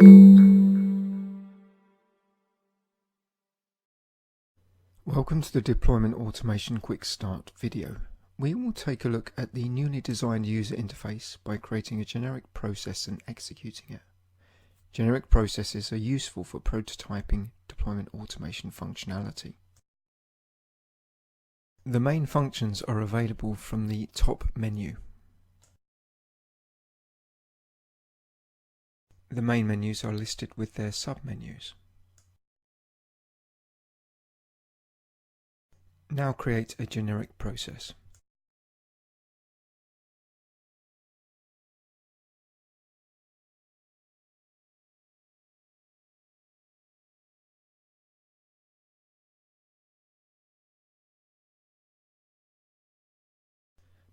Welcome to the Deployment Automation Quick Start video. We will take a look at the newly designed user interface by creating a generic process and executing it. Generic processes are useful for prototyping deployment automation functionality. The main functions are available from the top menu. The main menus are listed with their sub-menus. Now create a generic process.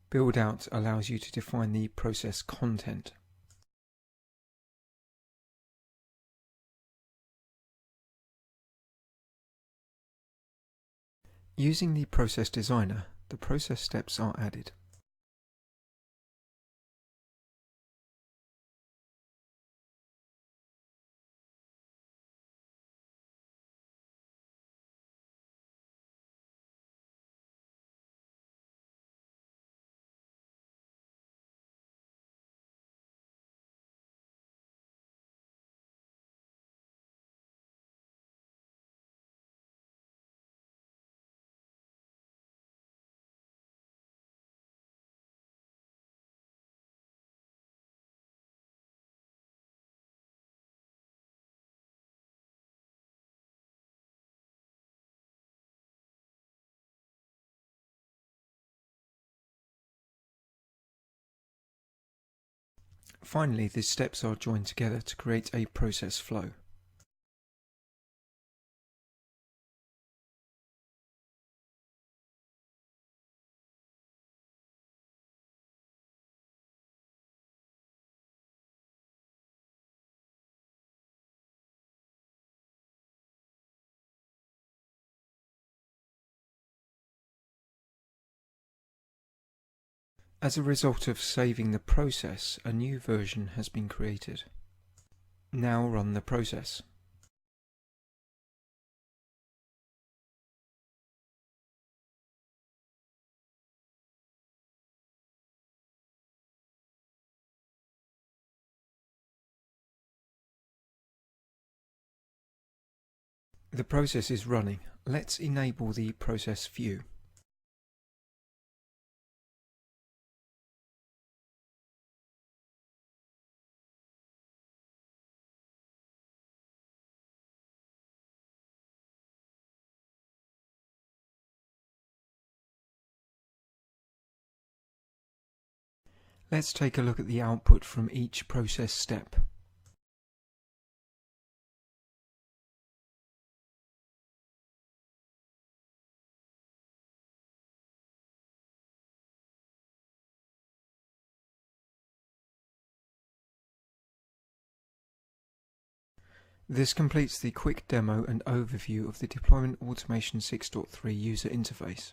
Build out allows you to define the process content. Using the process designer, the process steps are added. Finally, the steps are joined together to create a process flow. As a result of saving the process, a new version has been created. Now run the process. The process is running. Let's enable the process view. Let's take a look at the output from each process step. This completes the quick demo and overview of the Deployment Automation 6.3 user interface.